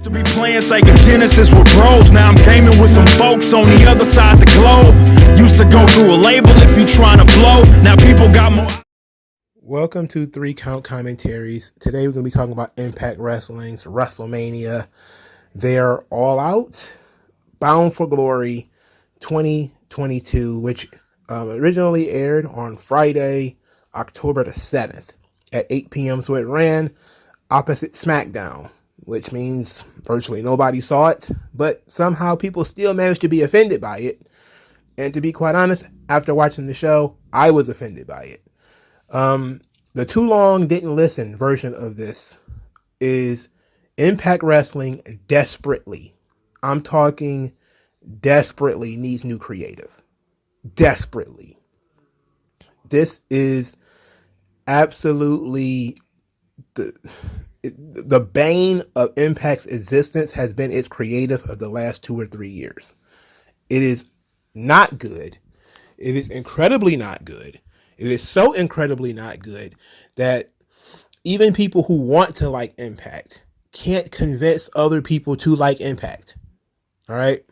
To be playing Sega Genesis with bros. Now I'm gaming with some folks on the other side the globe. Used to go through a label if you trying to blow. Now people got more. Welcome to 3 Count Commentaries. Today we're going to be talking about Impact Wrestling's WrestleMania. They're All Out, Bound for Glory 2022, which originally aired on Friday, October the 7th at 8 p.m. So it ran opposite SmackDown, which means virtually nobody saw it, but somehow people still managed to be offended by it. And to be quite honest, after watching the show, I was offended by it. The too long didn't listen version of this is Impact Wrestling desperately, I'm talking desperately, needs new creative. Desperately. This is absolutely the bane of Impact's existence has been its creative of the last 2 or 3 years. It is not good. It is incredibly not good. It is so incredibly not good that even people who want to like Impact can't convince other people to like Impact. All right.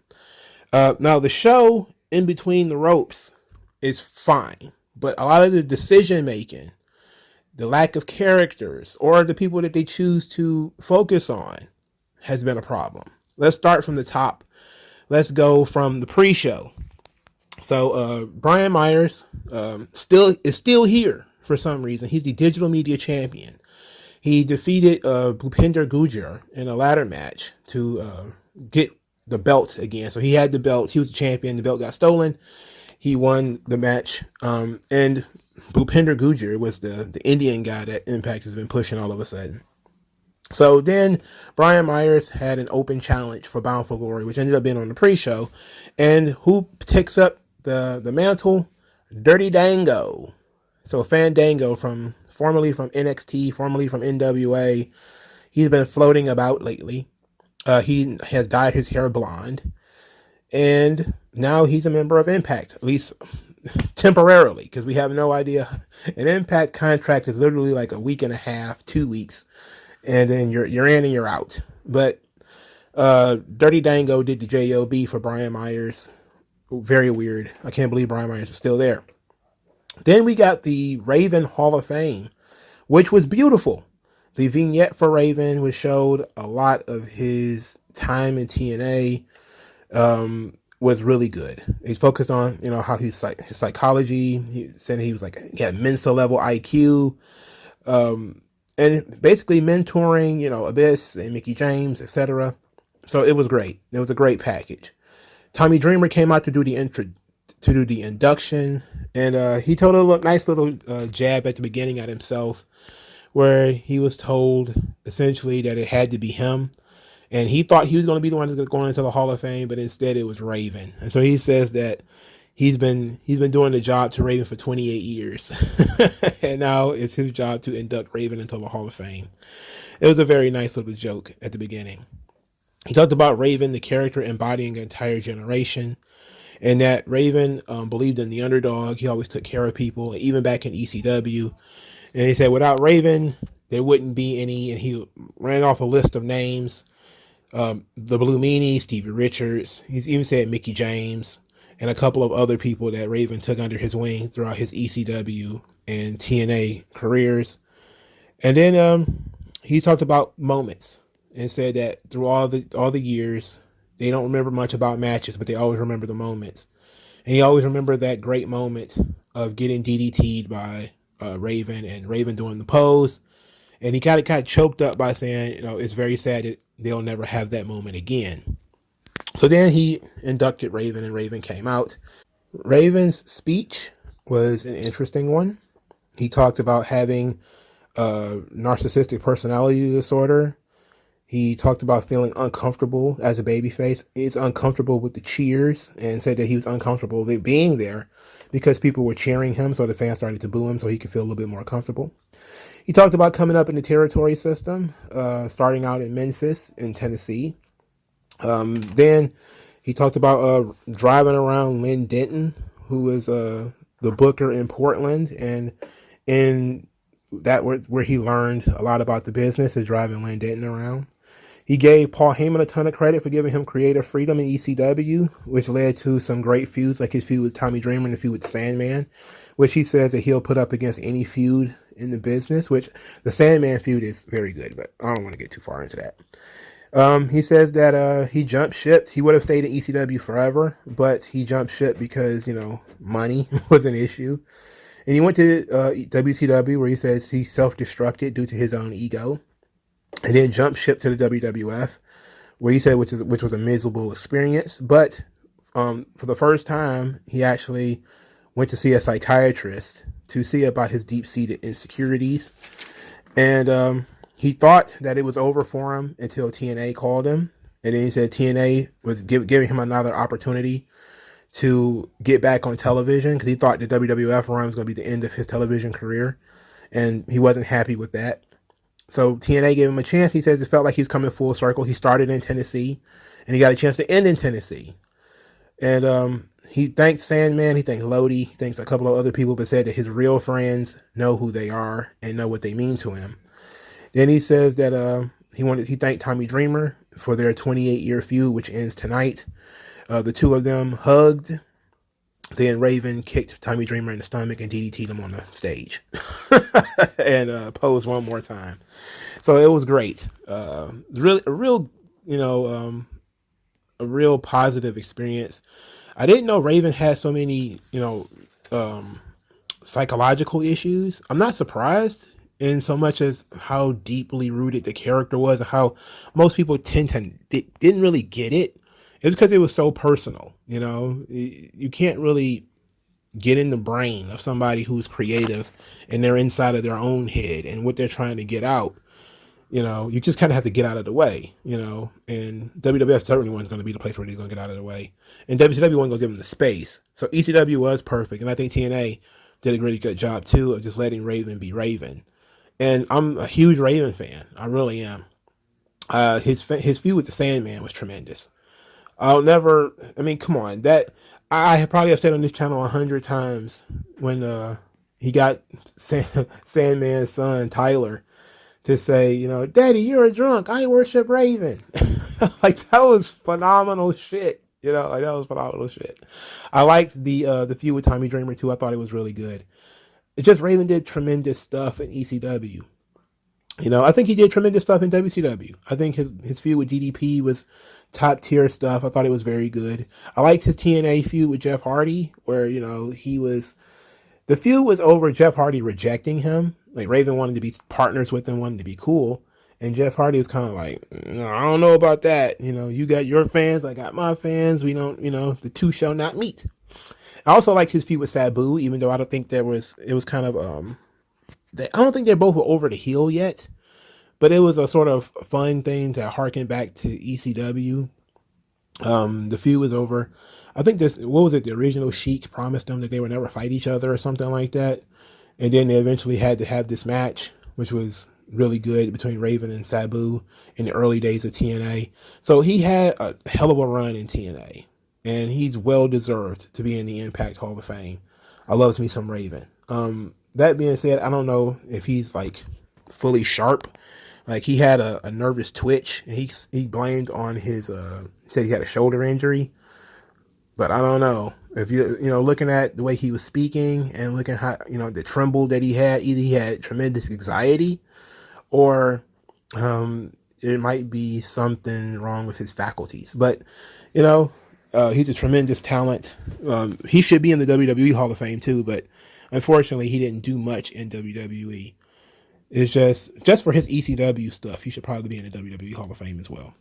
Now the show In Between the Ropes is fine, but a lot of the decision making, the lack of characters, or the people that they choose to focus on has been a problem. Let's start from the top. Let's go from the pre-show. So Brian Myers is still here for some reason. He's the digital media champion. He defeated Bhupinder Gujjar in a ladder match to get the belt again. So he had the belt. He was the champion. The belt got stolen. He won the match. And Bhupinder Gujjar was the Indian guy that Impact has been pushing all of a sudden. So then Brian Myers had an open challenge for Bound for Glory, which ended up being on the pre-show. And who takes up the mantle? Dirty Dango. So Fandango, formerly from NXT, formerly from NWA. He's been floating about lately. He has dyed his hair blonde. And now he's a member of Impact, at least temporarily, because we have no idea. An Impact contract is literally like a week and a half, 2 weeks, and then you're in and you're out. But Dirty Dango did the JOB for Brian Myers. Very weird. I can't believe Brian Myers is still there. Then we got the Raven Hall of Fame, which was beautiful. The vignette for Raven was showed a lot of his time in TNA. Was really good. He focused on, how his psychology. He said he had Mensa level IQ, and basically mentoring, Abyss and Mickie James, etc. So it was great. It was a great package. Tommy Dreamer came out to do the induction, and he told a nice little jab at the beginning at himself, where he was told essentially that it had to be him. And he thought he was going to be the one going into the Hall of Fame, but instead it was Raven. And so he says that he's been doing the job to Raven for 28 years. And now it's his job to induct Raven into the Hall of Fame. It was a very nice little joke at the beginning. He talked about Raven, the character embodying an entire generation, and that Raven believed in the underdog. He always took care of people, even back in ECW. And he said without Raven, there wouldn't be any, and he ran off a list of names. The Blue Meanie, Stevie Richards. He's even said Mickie James and a couple of other people that Raven took under his wing throughout his ECW and TNA careers. And then he talked about moments and said that through all the years, they don't remember much about matches, but they always remember the moments. And he always remembered that great moment of getting DDT'd by Raven and Raven doing the pose. And he kind of choked up by saying, it's very sad that they'll never have that moment again. So then he inducted Raven, and Raven came out. Raven's speech was an interesting one. He talked about having narcissistic personality disorder. He talked about feeling uncomfortable as a babyface. He's uncomfortable with the cheers, and said that he was uncomfortable with being there because people were cheering him, so the fans started to boo him so he could feel a little bit more comfortable. He talked about coming up in the territory system, starting out in Memphis in Tennessee. Then he talked about driving around Lynn Denton, who was the booker in Portland, and in that where he learned a lot about the business is driving Lynn Denton around. He gave Paul Heyman a ton of credit for giving him creative freedom in ECW, which led to some great feuds, like his feud with Tommy Dreamer and the feud with the Sandman, which he says that he'll put up against any feud in the business, which the Sandman feud is very good, but I don't want to get too far into that. He says that he jumped ship. He would have stayed in ECW forever, but he jumped ship because, money was an issue. And he went to WCW, where he says he self-destructed due to his own ego. And then jumped ship to the WWF, where he said which was a miserable experience. But for the first time, he actually went to see a psychiatrist to see about his deep-seated insecurities. And he thought that it was over for him until TNA called him. And then he said TNA was giving him another opportunity to get back on television, because he thought the WWF run was going to be the end of his television career. And he wasn't happy with that. So TNA gave him a chance. He says it felt like he was coming full circle. He started in Tennessee, and he got a chance to end in Tennessee. And he thanks Sandman, he thanks Lodi, he thanks a couple of other people, but said that his real friends know who they are and know what they mean to him. Then he says that he thanked Tommy Dreamer for their 28-year feud, which ends tonight. The two of them hugged. Then Raven kicked Tommy Dreamer in the stomach and DDT'd him on the stage and posed one more time. So it was great. Really, a real positive experience. I didn't know Raven had so many, psychological issues. I'm not surprised, in so much as how deeply rooted the character was and how most people didn't really get it. It was because it was so personal. You can't really get in the brain of somebody who's creative and they're inside of their own head and what they're trying to get out. You just kind of have to get out of the way, and WWF certainly wasn't going to be the place where they're going to get out of the way. And WCW wasn't going to give them the space. So ECW was perfect. And I think TNA did a really good job too of just letting Raven be Raven. And I'm a huge Raven fan. I really am. His feud with the Sandman was tremendous. Come on, that I probably have said on this channel 100 times when he got Sandman's son Tyler to say, Daddy, you're a drunk. I worship Raven. Like, that was phenomenal shit. That was phenomenal shit. I liked the feud with Tommy Dreamer too. I thought it was really good. It's just Raven did tremendous stuff in ECW. I think he did tremendous stuff in WCW. I think his feud with DDP was top tier stuff. I thought it was very good. I liked his TNA feud with Jeff Hardy, where, the feud was over Jeff Hardy rejecting him. Like, Raven wanted to be partners with him, wanted to be cool. And Jeff Hardy was kind of like, I don't know about that. You got your fans, I got my fans. We don't, the two shall not meet. I also like his feud with Sabu, even though I don't think it was kind of, I don't think they're both over the heel yet, but it was a sort of fun thing to harken back to ECW. The feud was over. I think the original Sheik promised them that they would never fight each other or something like that. And then they eventually had to have this match, which was really good, between Raven and Sabu in the early days of TNA. So he had a hell of a run in TNA, and he's well deserved to be in the Impact Hall of Fame. I love me some Raven. That being said, I don't know if he's like fully sharp. Like, he had a nervous twitch, and he blamed on his said he had a shoulder injury. But I don't know if looking at the way he was speaking and looking how, the tremble that he had, either he had tremendous anxiety or it might be something wrong with his faculties. But, he's a tremendous talent. He should be in the WWE Hall of Fame too, but unfortunately he didn't do much in WWE. It's just for his ECW stuff, he should probably be in the WWE Hall of Fame as well.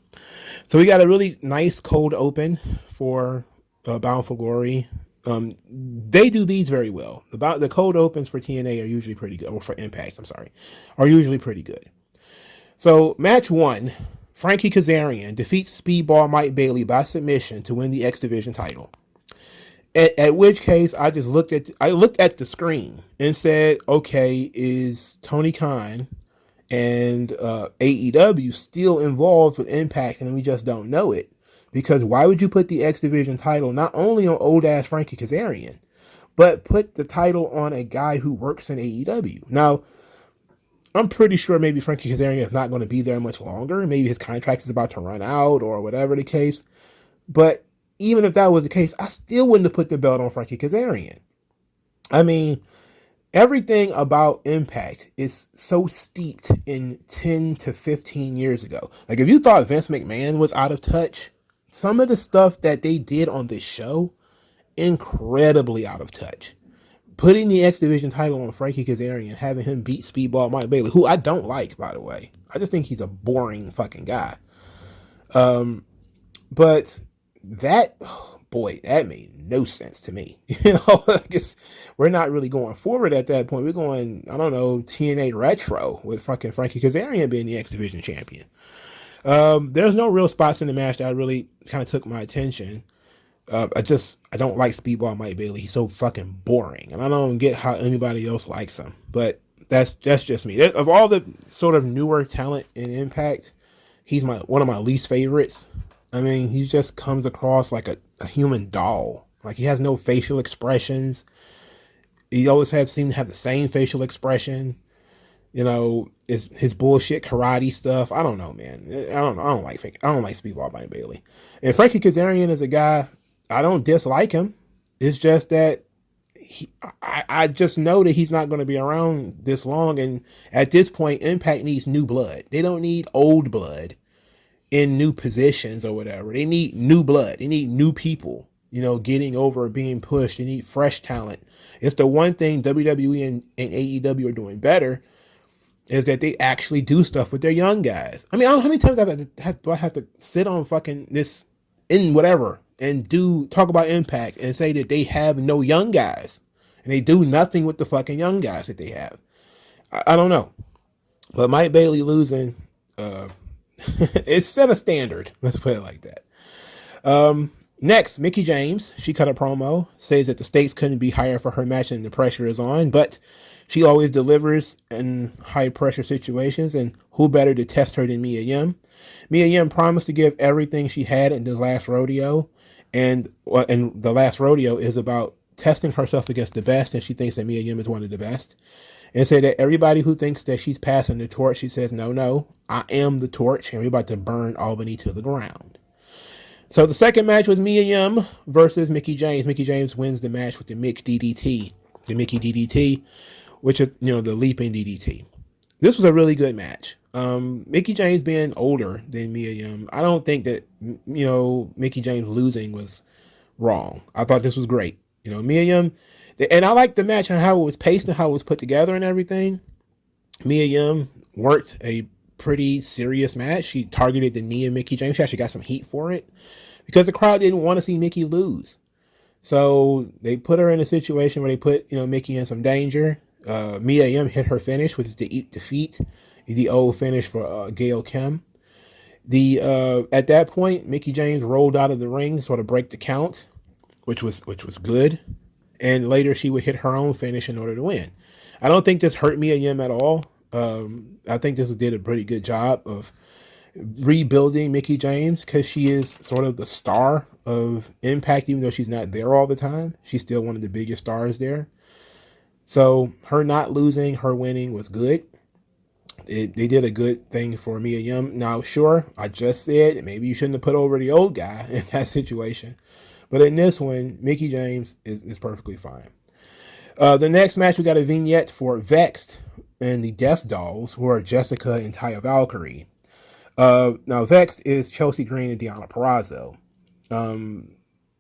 So we got a really nice cold open for Bound for Glory. They do these very well. The cold opens for TNA are usually pretty good, or for Impact, are usually pretty good. So match 1, Frankie Kazarian defeats Speedball Mike Bailey by submission to win the X Division title. At which case, I looked at the screen and said, okay, is Tony Khan and AEW still involved with Impact and we just don't know it? Because why would you put the X Division title not only on old ass Frankie Kazarian, but put the title on a guy who works in AEW? Now, I'm pretty sure maybe Frankie Kazarian is not going to be there much longer. Maybe his contract is about to run out or whatever the case. But even if that was the case, I still wouldn't have put the belt on Frankie Kazarian. I mean, everything about Impact is so steeped in 10 to 15 years ago. Like, if you thought Vince McMahon was out of touch, some of the stuff that they did on this show, incredibly out of touch. Putting the X Division title on Frankie Kazarian, having him beat Speedball Mike Bailey, who I don't like, by the way. I just think he's a boring fucking guy. But that, boy, that made no sense to me. You know, I guess we're not really going forward at that point. We're going, I don't know, TNA Retro with fucking Frankie Kazarian being the X Division champion. There's no real spots in the match that really kind of took my attention. I don't like Speedball Mike Bailey. He's so fucking boring, and I don't get how anybody else likes him. But that's just me. Of all the sort of newer talent in Impact, he's one of my least favorites. I mean, he just comes across like a human doll. Like, he has no facial expressions. He always seems to have the same facial expression. You know, his bullshit karate stuff. I don't know, man. I don't like Speedball Mike Bailey. And Frankie Kazarian is a guy, I don't dislike him. It's just that I just know that he's not going to be around this long. And at this point, Impact needs new blood. They don't need old blood in new positions or whatever. They need new blood. They need new people, you know, getting over, being pushed. They need fresh talent. It's the one thing WWE and AEW are doing better, is that they actually do stuff with their young guys. I mean, I don't know how many times do I have to sit on fucking this in whatever and talk about Impact and say that they have no young guys and they do nothing with the fucking young guys that they have. I don't know, but Mike Bailey losing, it set a standard. Let's put it like that. Next, Mickie James, she cut a promo, says that the stakes couldn't be higher for her match and the pressure is on, but she always delivers in high pressure situations, and who better to test her than Mia Yim? Mia Yim promised to give everything she had in the last rodeo, and the last rodeo is about testing herself against the best, and she thinks that Mia Yim is one of the best. And say that everybody who thinks that she's passing the torch, she says, no, I am the torch, and we're about to burn Albany to the ground. So the second match was Mia Yim versus Mickie James. Mickie James wins the match with the Mickey DDT, which is, you know, the leaping DDT. This was a really good match. Mickie James being older than Mia Yim, I don't think that, you know, Mickie James losing was wrong. I thought this was great. You know, Mia Yim, and I liked the match and how it was paced and how it was put together and everything. Mia Yim worked a pretty serious match. She targeted the knee of Mickie James. She actually got some heat for it because the crowd didn't want to see Mickie lose. So they put her in a situation where they put, you know, Mickie in some danger. Mia Yim hit her finish, which is the Eat Defeat, the old finish for Gail Kim. At that point, Mickie James rolled out of the ring, sort of break the count, which was good. And later she would hit her own finish in order to win. I don't think this hurt Mia Yim at all. I think this did a pretty good job of rebuilding Mickie James, because she is sort of the star of Impact, even though she's not there all the time. She's still one of the biggest stars there. So her not losing, her winning was good. They did a good thing for Mia Yim. Now, sure, I just said maybe you shouldn't have put over the old guy in that situation. But in this one, Mickie James is perfectly fine. The next match, we got a vignette for Vexed and the Death Dolls, who are Jessica and Taya Valkyrie. Now, Vexed is Chelsea Green and Deonna Purrazzo.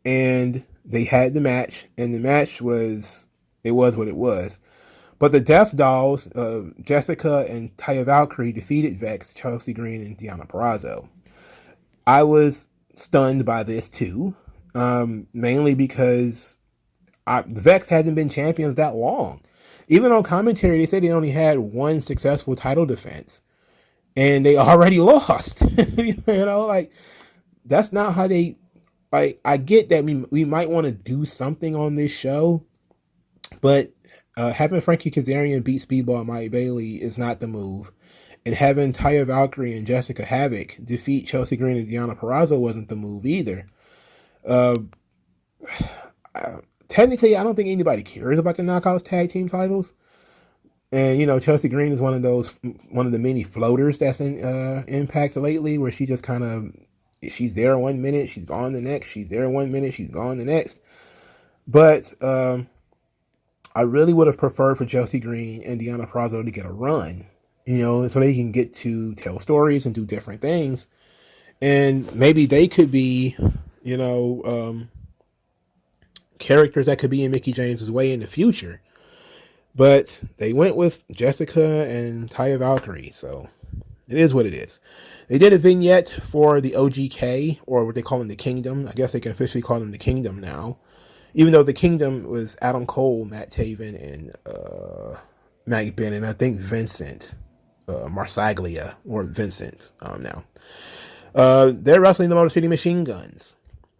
And they had the match, and the match was what it was. But the Death Dolls, Jessica and Taya Valkyrie, defeated Vex, Chelsea Green, and Deonna Purrazzo. I was stunned by this too, mainly because Vex hasn't been champions that long. Even on commentary, they said they only had one successful title defense, and they already lost. You know, like, that's not how they. Like, I get that we might want to do something on this show, but having Frankie Kazarian beat Speedball Mike Bailey is not the move. And having Taya Valkyrie and Jessica Havoc defeat Chelsea Green and Deonna Purrazzo wasn't the move either. Technically, I don't think anybody cares about the Knockouts tag team titles. And Chelsea Green is one of the many floaters that's in Impact lately, where she just kind of, she's there 1 minute, she's gone the next. She's there 1 minute, she's gone the next. But I really would have preferred for Chelsea Green and Deonna Purrazzo to get a run, so they can get to tell stories and do different things. And maybe they could be, characters that could be in Mickie James' way in the future. But they went with Jessica and Taya Valkyrie, so it is what it is. They did a vignette for the OGK, or what they call them, the Kingdom. I guess they can officially call them the Kingdom now. Even though the Kingdom was Adam Cole, Matt Taven, and Matt Bennett, and I think Vincent Marsaglia, or Vincent now. They're wrestling the Motor City Machine Guns.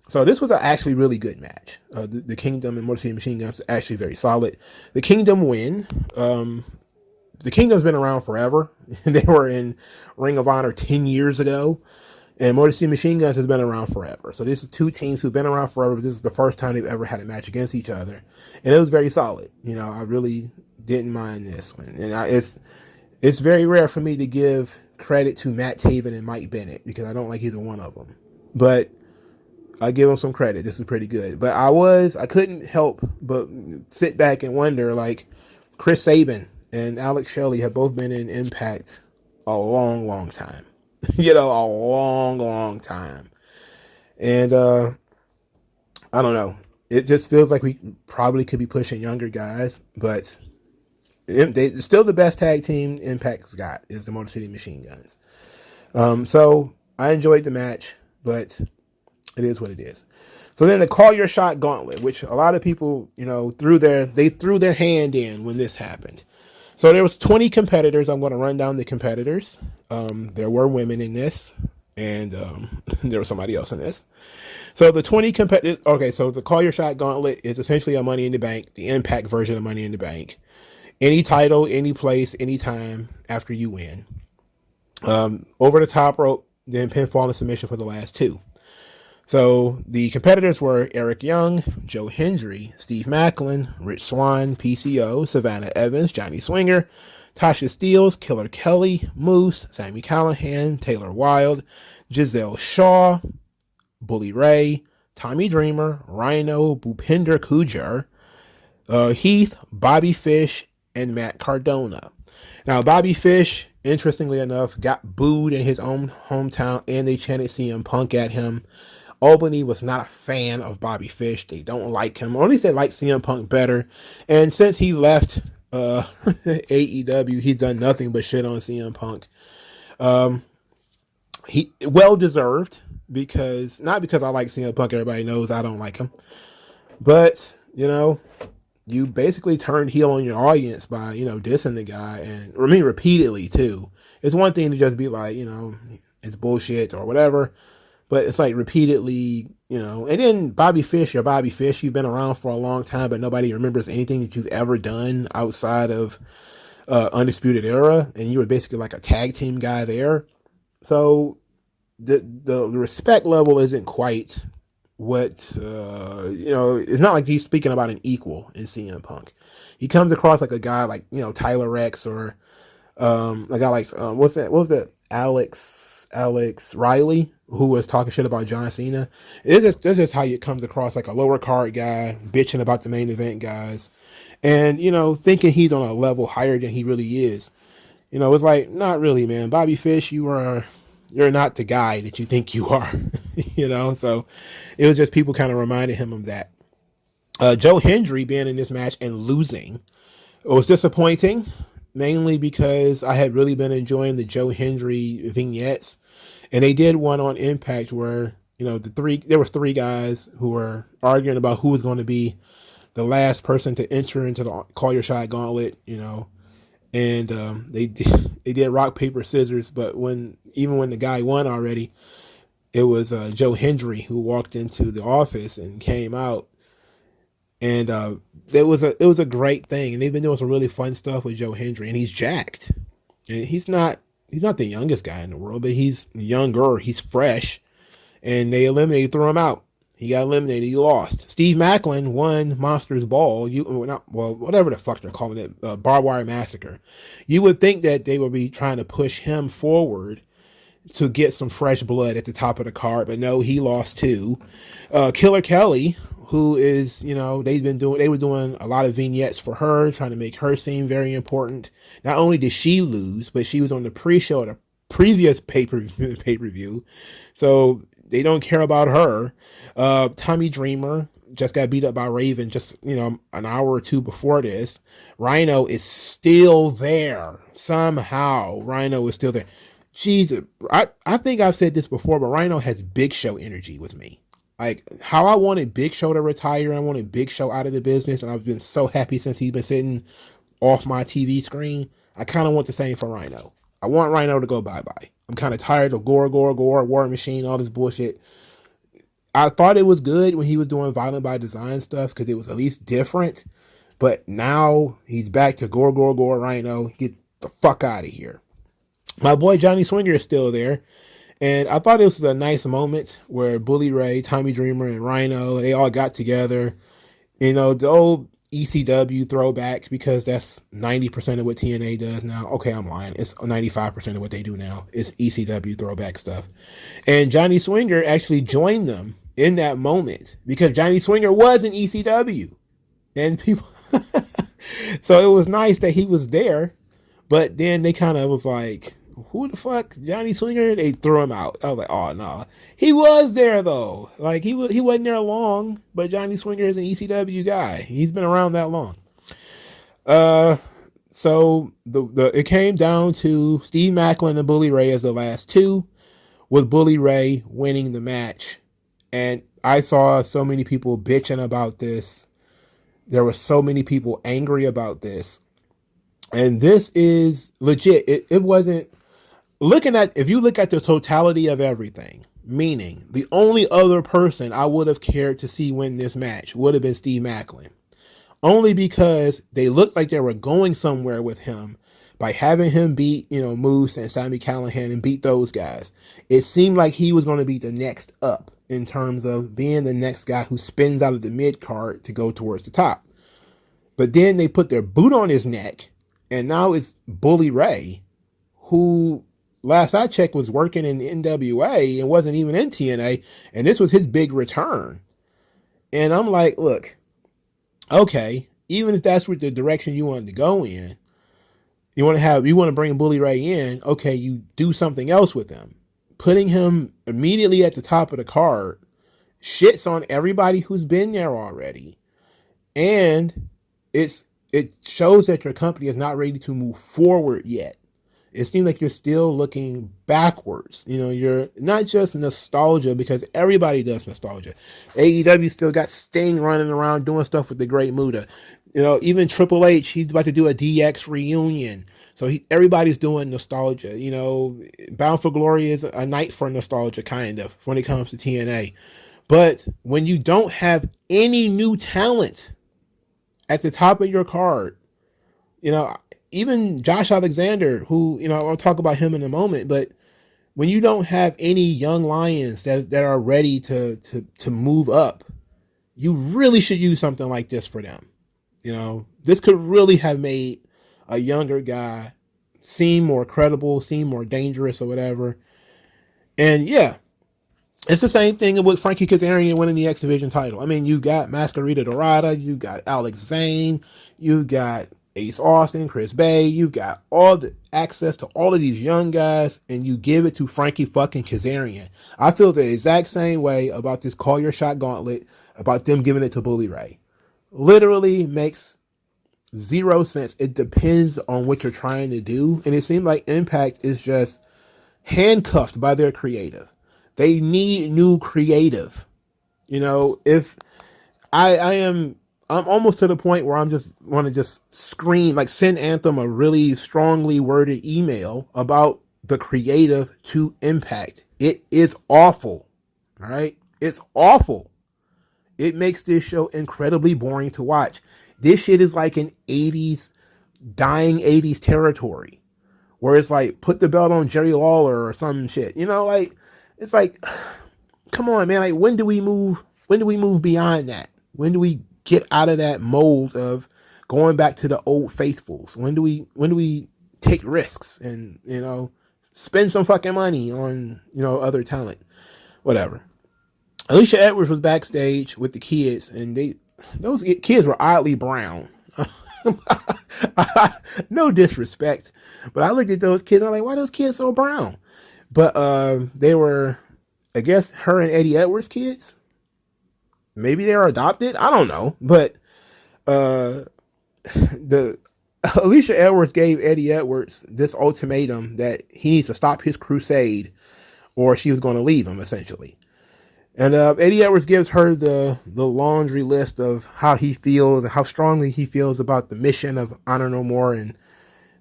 So this was actually really good match. The Kingdom and Motor City Machine Guns are actually very solid. The Kingdom win. The Kingdom's been around forever. They were in Ring of Honor 10 years ago. And Motor City Machine Guns has been around forever. So this is two teams who've been around forever, but this is the first time they've ever had a match against each other. And it was very solid. I really didn't mind this one. And it's very rare for me to give credit to Matt Taven and Mike Bennett, because I don't like either one of them. But I give them some credit. This is pretty good. But I couldn't help but sit back and wonder, like, Chris Sabin and Alex Shelley have both been in Impact a long, long time. A long, long time. And I don't know. It just feels like we probably could be pushing younger guys, but they're still the best tag team Impact's got is the Motor City Machine Guns. So I enjoyed the match, but it is what it is. So then the Call Your Shot Gauntlet, which a lot of people, threw their hand in when this happened. So there was 20 competitors. I'm going to run down the competitors. There were women in this, and there was somebody else in this. So the 20 competitors. Okay, so the Call Your Shot Gauntlet is essentially a Money in the Bank, the Impact version of Money in the Bank. Any title, any place, any time after you win. Over the top rope, then pinfall and submission for the last two. So the competitors were Eric Young, Joe Hendry, Steve Macklin, Rich Swann, PCO, Savannah Evans, Johnny Swinger, Tasha Steeles, Killer Kelly, Moose, Sami Callihan, Taylor Wilde, Giselle Shaw, Bully Ray, Tommy Dreamer, Rhino, Bhupinder Kujar, Heath, Bobby Fish, and Matt Cardona. Now, Bobby Fish, interestingly enough, got booed in his own hometown, and they chanted CM Punk at him. Albany was not a fan of Bobby Fish. They don't like him, or at least they like CM Punk better. And since he left AEW, he's done nothing but shit on CM Punk. He well deserved, not because I like CM Punk. Everybody knows I don't like him, but you basically turned heel on your audience by dissing the guy, and repeatedly too. It's one thing to just be like it's bullshit or whatever. But it's like repeatedly, and then Bobby Fish, you're Bobby Fish. You've been around for a long time, but nobody remembers anything that you've ever done outside of Undisputed Era. And you were basically like a tag team guy there. So the respect level isn't quite what, it's not like he's speaking about an equal in CM Punk. He comes across like a guy like, Tyler Rex, or a guy like, what was that? Alex Riley, who was talking shit about John Cena. That's just how it comes across, like a lower card guy bitching about the main event guys, and thinking he's on a level higher than he really is. It's like, not really, man. Bobby Fish, you're not the guy that you think you are. So it was just people kind of reminded him of that. Joe Hendry being in this match and losing, it was disappointing, mainly because I had really been enjoying the Joe Hendry vignettes. And they did one on Impact where, there was three guys who were arguing about who was going to be the last person to enter into the Call Your Shot Gauntlet, and they did rock, paper, scissors. But even when the guy won already, it was Joe Hendry who walked into the office and came out. And it was a great thing. And they've been doing some really fun stuff with Joe Hendry, and he's jacked. And he's not the youngest guy in the world, but he's younger, he's fresh, and they threw him out. He got eliminated. He lost. Steve Macklin won Monsters Ball. Whatever the fuck they're calling it, Barbed Wire Massacre. You would think that they would be trying to push him forward to get some fresh blood at the top of the card, but no, he lost too. Killer Kelly, who is, they were doing a lot of vignettes for her, trying to make her seem very important. Not only did she lose, but she was on the pre-show of the previous pay-per-view, so they don't care about her. Tommy Dreamer just got beat up by Raven just, an hour or two before this. Rhino is still there. Somehow, Rhino is still there. Jesus, I think I've said this before, but Rhino has Big Show energy with me. Like, how I wanted Big Show to retire, I wanted Big Show out of the business, and I've been so happy since he's been sitting off my TV screen. I kind of want the same for Rhino. I want Rhino to go bye-bye. I'm kind of tired of Gore, War Machine, all this bullshit. I thought it was good when he was doing Violent by Design stuff because it was at least different, but now he's back to Gore, Rhino. Get the fuck out of here. My boy Johnny Swinger is still there, and I thought this was a nice moment where Bully Ray, Tommy Dreamer, and Rhino, they all got together. The old ECW throwback, because that's 90% of what TNA does now. Okay, I'm lying. It's 95% of what they do now. It's ECW throwback stuff. And Johnny Swinger actually joined them in that moment because Johnny Swinger was in ECW. And people... So it was nice that he was there, but then they kind of was like... Who the fuck, Johnny Swinger? They threw him out. I was like, oh no, he was there though. Like he wasn't there long, but Johnny Swinger is an ECW guy. He's been around that long. So it came down to Steve Macklin and Bully Ray as the last two, with Bully Ray winning the match. And I saw so many people bitching about this. There were so many people angry about this. And this is legit. It wasn't. If you look at the totality of everything, meaning the only other person I would have cared to see win this match would have been Steve Macklin. Only because they looked like they were going somewhere with him by having him beat, Moose and Sami Callihan and beat those guys. It seemed like he was going to be the next up in terms of being the next guy who spins out of the mid card to go towards the top. But then they put their boot on his neck, and now it's Bully Ray, who... last I checked was working in NWA and wasn't even in TNA. And this was his big return. And I'm like, look, okay, even if that's what the direction you wanted to go in, you want to bring Bully Ray in. Okay. You do something else with him, putting him immediately at the top of the card shits on everybody who's been there already. And it shows that your company is not ready to move forward yet. It seems like you're still looking backwards. You're not just nostalgia, because everybody does nostalgia. AEW still got Sting running around doing stuff with the Great Muta. Even Triple H, he's about to do a DX reunion. So everybody's doing nostalgia. Bound for Glory is a night for nostalgia, kind of, when it comes to TNA. But when you don't have any new talent at the top of your card, even Josh Alexander, who, I'll talk about him in a moment, but when you don't have any young lions that are ready to move up, you really should use something like this for them. This could really have made a younger guy seem more credible, seem more dangerous or whatever. And yeah, it's the same thing with Frankie Kazarian winning the X Division title. I mean, you got Masquerita Dorada, you got Alex Zane, you got Ace Austin, Chris Bay, you've got all the access to all of these young guys, and you give it to Frankie fucking Kazarian. I feel the exact same way about this Call Your Shot Gauntlet, about them giving it to Bully Ray. Literally makes zero sense. It depends on what you're trying to do, and it seems like Impact is just handcuffed by their creative. They need new creative. If I'm almost to the point where I'm just want to just scream, like send Anthem a really strongly worded email about the creative to Impact. It is awful. All right. It's awful. It makes this show incredibly boring to watch. This shit is like an dying 80s territory where it's like, put the belt on Jerry Lawler or some shit, it's like, come on, man. Like, when do we move do we move beyond that? When do we get out of that mold of going back to the old faithfuls? When do we take risks and, spend some fucking money on, other talent? Whatever. Alicia Edwards was backstage with the kids, and those kids were oddly brown. No disrespect, but I looked at those kids and I'm like, why are those kids so brown? But they were, I guess, her and Eddie Edwards' kids. Maybe they're adopted. I don't know. But the Alicia Edwards gave Eddie Edwards this ultimatum that he needs to stop his crusade or she was going to leave him, essentially. And Eddie Edwards gives her the laundry list of how he feels and how strongly he feels about the mission of Honor No More, and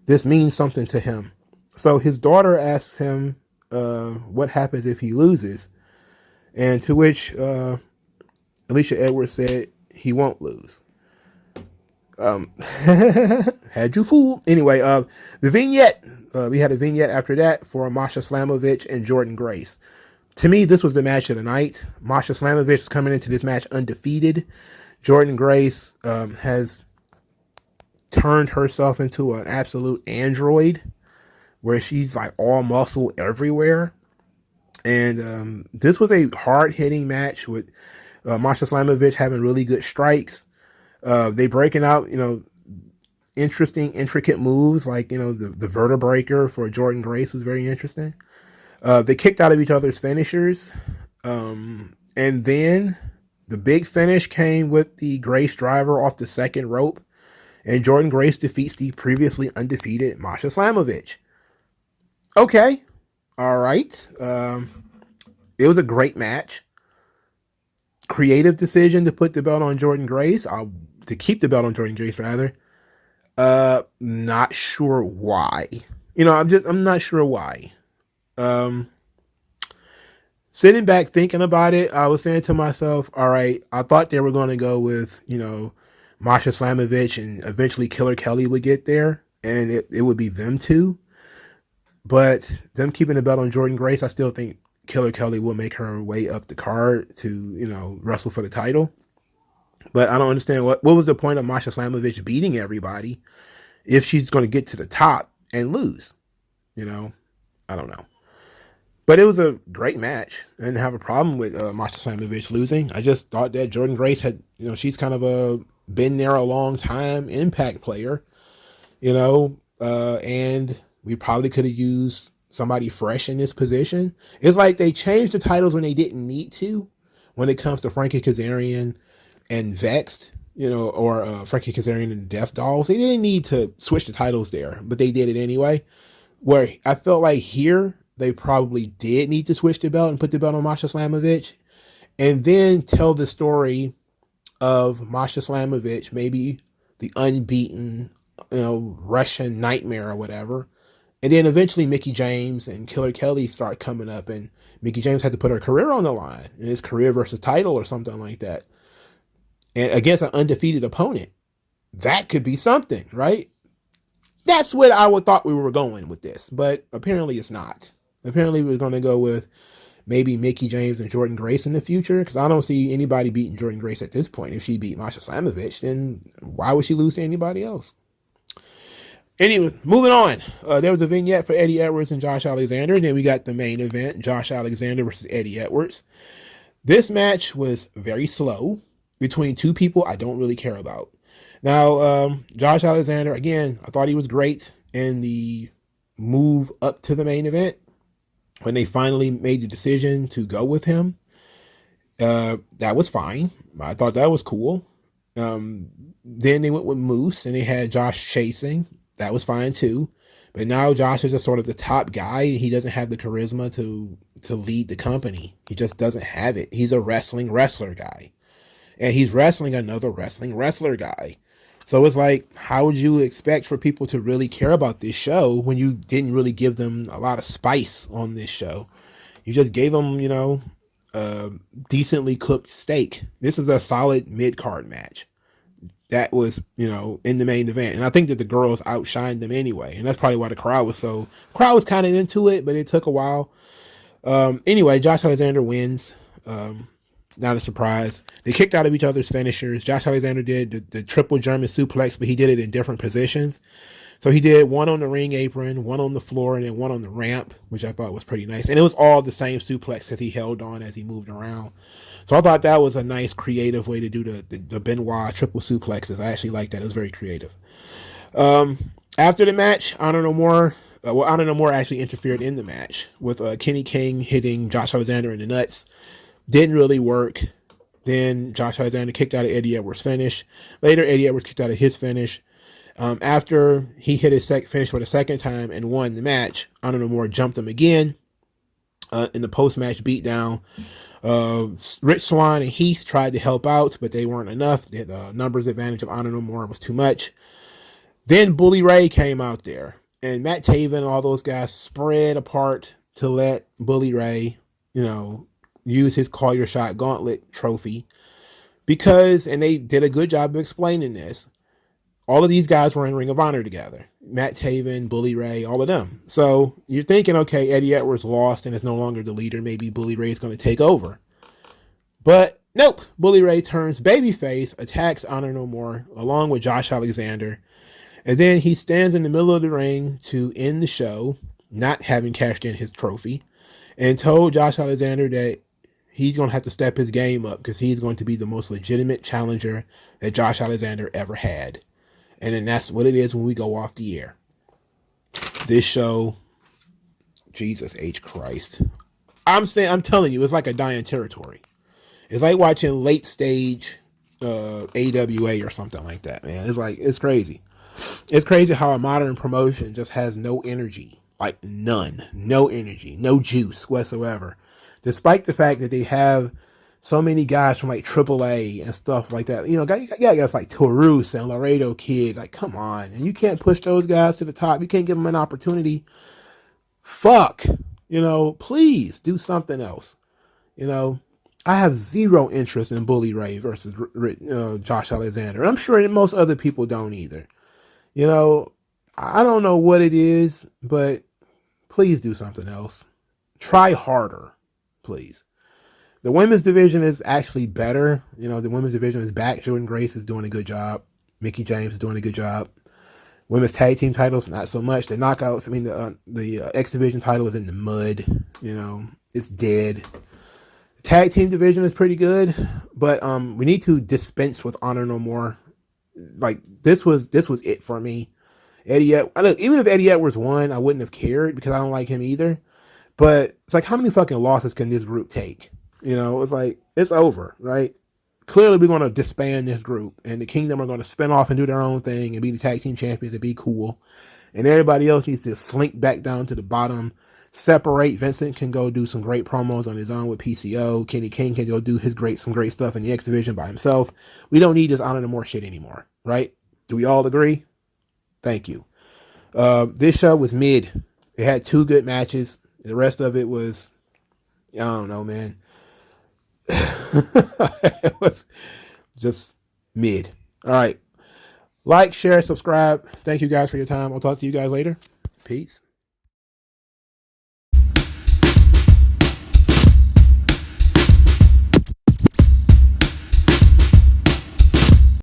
this means something to him. So his daughter asks him what happens if he loses, and to which Alicia Edwards said he won't lose. Had you fooled. Anyway, the vignette, we had a vignette after that for Masha Slamovich and Jordynne Grace. To me, this was the match of the night. Masha Slamovich is coming into this match undefeated. Jordynne Grace has turned herself into an absolute android where she's like all muscle everywhere. And this was a hard-hitting match with Masha Slamovich having really good strikes. They breaking out, interesting, intricate moves like, the vertebreaker for Jordynne Grace was very interesting. They kicked out of each other's finishers. And then the big finish came with the Grace driver off the second rope. And Jordynne Grace defeats the previously undefeated Masha Slamovich. Okay. All right. It was a great match. Creative decision to put the belt on Jordynne Grace. To keep the belt on Jordynne Grace, rather. Not sure why. I'm not sure why. Sitting back thinking about it, I was saying to myself, all right, I thought they were going to go with, Masha Slamovich and eventually Killer Kelly would get there and it would be them two. But them keeping the belt on Jordynne Grace, I still think Killer Kelly will make her way up the card to, wrestle for the title. But I don't understand what was the point of Masha Slamovich beating everybody if she's going to get to the top and lose, I don't know. But it was a great match. I didn't have a problem with Masha Slamovich losing. I just thought that Jordynne Grace had, she's kind of been there a long time Impact player, and we probably could have used somebody fresh in this position. It's like they changed the titles when they didn't need to when it comes to Frankie Kazarian and Vexed, or Frankie Kazarian and Death Dolls. They didn't need to switch the titles there, but they did it anyway. Where I felt like here, they probably did need to switch the belt and put the belt on Masha Slamovich and then tell the story of Masha Slamovich, maybe the unbeaten, Russian nightmare or whatever. And then eventually Mickie James and Killer Kelly start coming up and Mickie James had to put her career on the line in his career versus title or something like that. And against an undefeated opponent. That could be something, right? That's what I would thought we were going with this, but apparently it's not. Apparently we're going to go with maybe Mickie James and Jordynne Grace in the future, because I don't see anybody beating Jordynne Grace at this point. If she beat Masha Slamovich, then why would she lose to anybody else? Anyway, moving on. There was a vignette for Eddie Edwards and Josh Alexander, and then we got the main event, Josh Alexander versus Eddie Edwards. This match was very slow between two people I don't really care about. Now, Josh Alexander, again, I thought he was great in the move up to the main event when they finally made the decision to go with him. That was fine. I thought that was cool. Then they went with Moose and they had Josh chasing. That was fine too. But now Josh is just sort of the top guy. He doesn't have the charisma to lead the company. He just doesn't have it. He's a wrestler guy. And he's wrestling another wrestler guy. So it's like, how would you expect for people to really care about this show when you didn't really give them a lot of spice on this show? You just gave them, decently cooked steak. This is a solid mid-card match. That was, in the main event. And I think that the girls outshined them anyway. And that's probably why the crowd was kind of into it, but it took a while. Anyway, Josh Alexander wins. Not a surprise. They kicked out of each other's finishers. Josh Alexander did the triple German suplex, but he did it in different positions. So he did one on the ring apron, one on the floor, and then one on the ramp, which I thought was pretty nice. And it was all the same suplex because he held on as he moved around. So I thought that was a nice creative way to do the Benoit triple suplexes. I actually liked that. It was very creative. After the match, Honor No More actually interfered in the match with Kenny King hitting Josh Alexander in the nuts. Didn't really work. Then Josh Alexander kicked out of Eddie Edwards' finish. Later, Eddie Edwards kicked out of his finish. After he hit his finish for the second time and won the match, Honor No More jumped him again in the post-match beatdown. Rich Swann and Heath tried to help out, but they weren't enough. The numbers advantage of Honor No More was too much. Then Bully Ray came out there, and Matt Taven and all those guys spread apart to let Bully Ray, use his Call Your Shot Gauntlet trophy because, and they did a good job of explaining this, all of these guys were in Ring of Honor together. Matt Taven, Bully Ray, all of them. So you're thinking, okay, Eddie Edwards lost and is no longer the leader. Maybe Bully Ray is going to take over. But nope. Bully Ray turns babyface, attacks Honor No More along with Josh Alexander. And then he stands in the middle of the ring to end the show, not having cashed in his trophy, and told Josh Alexander that he's going to have to step his game up because he's going to be the most legitimate challenger that Josh Alexander ever had. And then that's what it is when we go off the air. This show, Jesus H. Christ. I'm telling you, it's like a dying territory. It's like watching late stage AWA or something like that, man. It's crazy. It's crazy how a modern promotion just has no energy. Like none. No energy. No juice whatsoever. Despite the fact that they have so many guys from like AAA and stuff like that. Guys like Taurus and Laredo Kid. Like, come on. And you can't push those guys to the top. You can't give them an opportunity. Fuck. Please do something else. I have zero interest in Bully Ray versus Josh Alexander. And I'm sure that most other people don't either. I don't know what it is, but please do something else. Try harder, please. The women's division is actually better. The women's division is back. Jordynne Grace is doing a good job. Mickie James is doing a good job. Women's tag team titles, not so much. The knockouts, the X division title is in the mud. It's dead. The tag team division is pretty good, but we need to dispense with Honor No More. Like this was it for me. Look, even if Eddie Edwards won, I wouldn't have cared because I don't like him either. But it's like, how many fucking losses can this group take? It's like, it's over, right? Clearly, we're going to disband this group, and the Kingdom are going to spin off and do their own thing and be the tag team champions and be cool. And everybody else needs to slink back down to the bottom, separate. Vincent can go do some great promos on his own with PCO. Kenny King can go do some great stuff in the X Division by himself. We don't need this Honor No More shit anymore, right? Do we all agree? Thank you. This show was mid. It had 2 good matches. The rest of it was, I don't know, man. It was just mid. All right. Like, share, subscribe. Thank you guys for your time. I'll talk to you guys later. Peace.